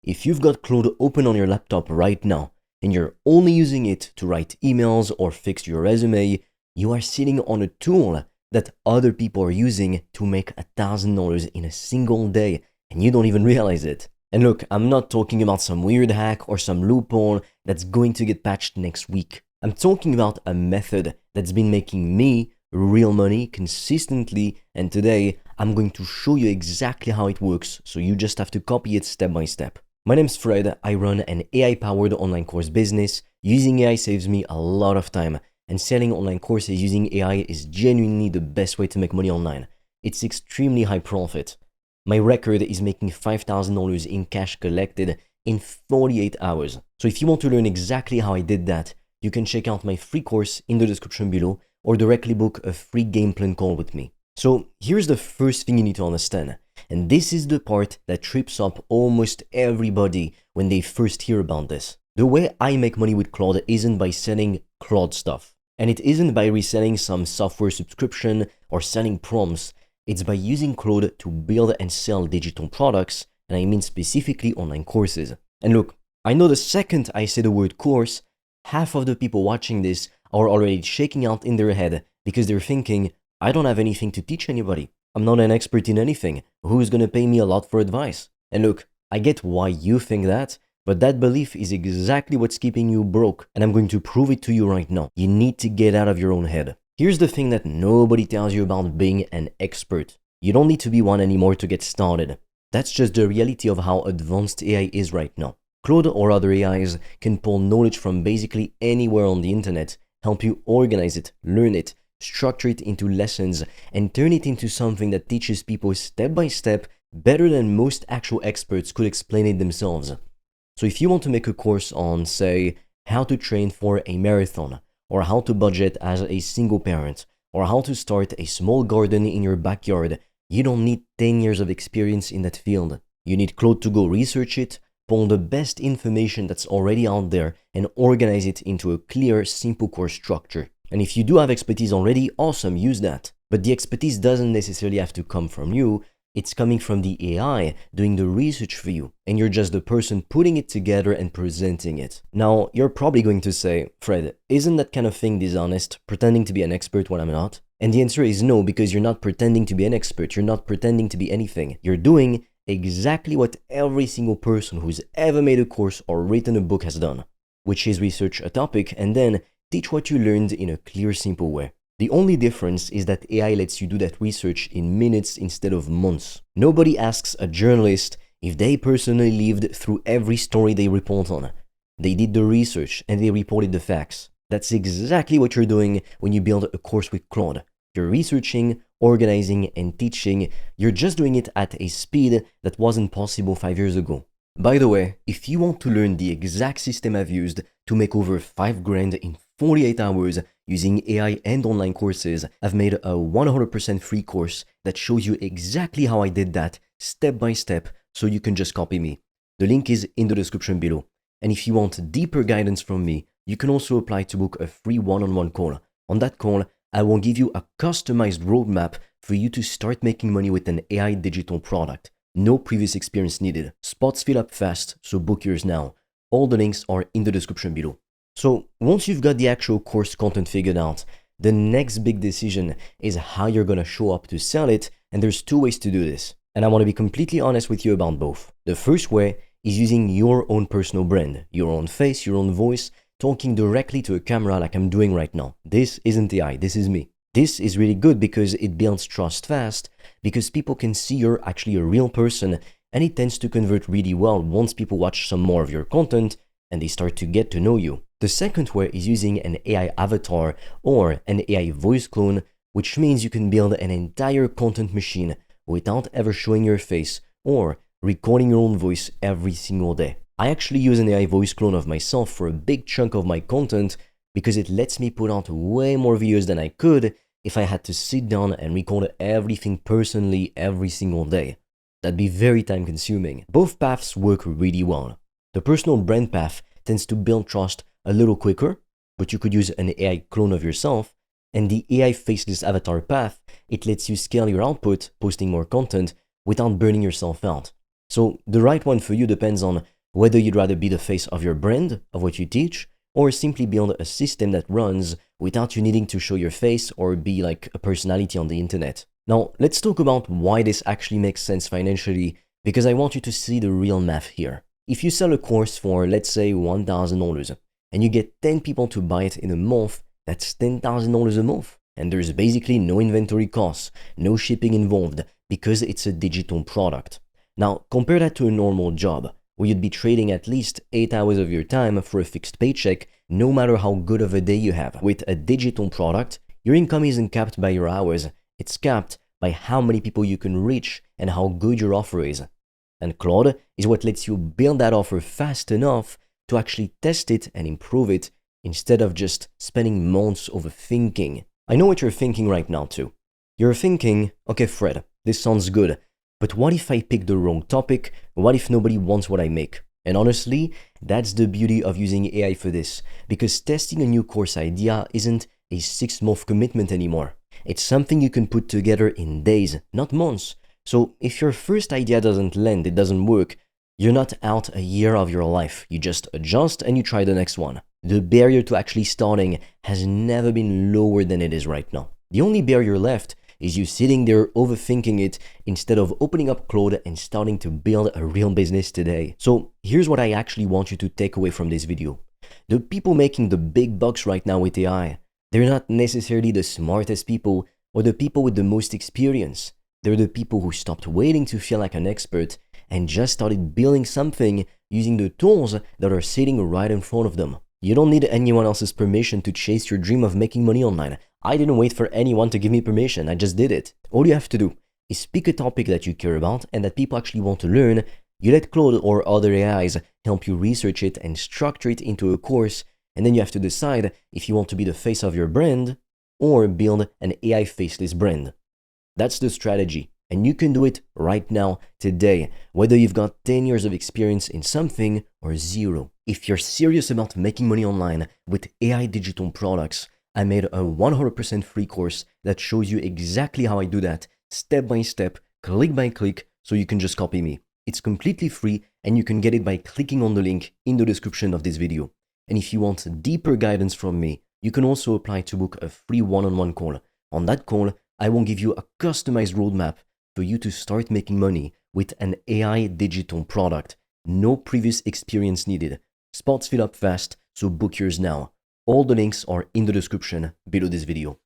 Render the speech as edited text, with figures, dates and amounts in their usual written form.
if you've got Claude open on your laptop right now and you're only using it to write emails or fix your resume, you are sitting on a tool that other people are using to make $1,000 in a single day, and you don't even realize it. And look, I'm not talking about some weird hack or some loophole that's going to get patched next week. I'm talking about a method that's been making me real money consistently, and today I'm going to show you exactly how it works, so you just have to copy it step by step. My name's Fred, I run an AI-powered online course business. Using AI saves me a lot of time, and selling online courses using AI is genuinely the best way to make money online. It's extremely high profit. My record is making $5,000 in cash collected in 48 hours. So if you want to learn exactly how I did that, you can check out my free course in the description below or directly book a free game plan call with me. So here's the first thing you need to understand, and this is the part that trips up almost everybody when they first hear about this. The way I make money with Claude isn't by selling Claude stuff, and it isn't by reselling some software subscription or selling prompts. It's by using Claude to build and sell digital products, and I mean specifically online courses. And look, I know the second I say the word course, half of the people watching this are already shaking out in their head because they're thinking, I don't have anything to teach anybody. I'm not an expert in anything. Who's gonna pay me a lot for advice? And look, I get why you think that, but that belief is exactly what's keeping you broke, and I'm going to prove it to you right now. You need to get out of your own head. Here's the thing that nobody tells you about being an expert. You don't need to be one anymore to get started. That's just the reality of how advanced AI is right now. Claude or other AIs can pull knowledge from basically anywhere on the internet, help you organize it, learn it, structure it into lessons, and turn it into something that teaches people step by step better than most actual experts could explain it themselves. So if you want to make a course on, say, how to train for a marathon, or how to budget as a single parent, or how to start a small garden in your backyard, you don't need 10 years of experience in that field. You need Claude to go research it, pull the best information that's already out there, and organize it into a clear, simple course structure. And if you do have expertise already, awesome, use that. But the expertise doesn't necessarily have to come from you. It's coming from the AI doing the research for you, and you're just the person putting it together and presenting it. Now, you're probably going to say, Fred, isn't that kind of thing dishonest, pretending to be an expert when I'm not? And the answer is no, because you're not pretending to be an expert, you're not pretending to be anything. You're doing exactly what every single person who's ever made a course or written a book has done, which is research a topic and then teach what you learned in a clear, simple way. The only difference is that AI lets you do that research in minutes instead of months. Nobody asks a journalist if they personally lived through every story they report on. They did the research and they reported the facts. That's exactly what you're doing when you build a course with Claude. You're researching, organizing, and teaching. You're just doing it at a speed that wasn't possible 5 years ago. By the way, if you want to learn the exact system I've used to make over $5,000 in 48 hours using AI and online courses, I've made a 100% free course that shows you exactly how I did that step by step, so you can just copy me. The link is in the description below. And if you want deeper guidance from me, you can also apply to book a free one-on-one call. On that call, I will give you a customized roadmap for you to start making money with an AI digital product. No previous experience needed. Spots fill up fast, so book yours now. All the links are in the description below. So once you've got the actual course content figured out, the next big decision is how you're gonna show up to sell it, and there's two ways to do this. And I wanna be completely honest with you about both. The first way is using your own personal brand, your own face, your own voice, talking directly to a camera like I'm doing right now. This isn't AI, this is me. This is really good because it builds trust fast, because people can see you're actually a real person, and it tends to convert really well once people watch some more of your content and they start to get to know you. The second way is using an AI avatar or an AI voice clone, which means you can build an entire content machine without ever showing your face or recording your own voice every single day. I actually use an AI voice clone of myself for a big chunk of my content because it lets me put out way more videos than I could if I had to sit down and record everything personally every single day. That'd be very time consuming. Both paths work really well. The personal brand path tends to build trust a little quicker, but you could use an AI clone of yourself, and the AI faceless avatar path, it lets you scale your output, posting more content without burning yourself out. So the right one for you depends on whether you'd rather be the face of your brand, of what you teach, or simply build a system that runs without you needing to show your face or be like a personality on the internet. Now, let's talk about why this actually makes sense financially, because I want you to see the real math here. If you sell a course for, let's say, $1,000, and you get 10 people to buy it in a month, that's $10,000 a month. And there's basically no inventory costs, no shipping involved, because it's a digital product. Now, compare that to a normal job, where you'd be trading at least 8 hours of your time for a fixed paycheck, no matter how good of a day you have. With a digital product, your income isn't capped by your hours, it's capped by how many people you can reach and how good your offer is. And Claude is what lets you build that offer fast enough to actually test it and improve it instead of just spending months overthinking. I know what you're thinking right now too. You're thinking, okay Fred, this sounds good, but what if I pick the wrong topic? What if nobody wants what I make? And honestly, that's the beauty of using AI for this, because testing a new course idea isn't a 6-month commitment anymore. It's something you can put together in days, not months. So if your first idea doesn't land, it doesn't work, you're not out a year of your life. You just adjust and you try the next one. The barrier to actually starting has never been lower than it is right now. The only barrier left is you sitting there overthinking it instead of opening up Claude and starting to build a real business today. So here's what I actually want you to take away from this video. The people making the big bucks right now with AI, they're not necessarily the smartest people or the people with the most experience. They're the people who stopped waiting to feel like an expert and just started building something using the tools that are sitting right in front of them. You don't need anyone else's permission to chase your dream of making money online. I didn't wait for anyone to give me permission, I just did it. All you have to do is pick a topic that you care about and that people actually want to learn. You let Claude or other AIs help you research it and structure it into a course, and then you have to decide if you want to be the face of your brand or build an AI faceless brand. That's the strategy. And you can do it right now, today, whether you've got 10 years of experience in something or 0. If you're serious about making money online with AI digital products, I made a 100% free course that shows you exactly how I do that, step by step, click by click, so you can just copy me. It's completely free and you can get it by clicking on the link in the description of this video. And if you want deeper guidance from me, you can also apply to book a free one-on-one call. On that call, I will give you a customized roadmap for you to start making money with an AI digital product. No previous experience needed. Spots fill up fast, so book yours now. All the links are in the description below this video.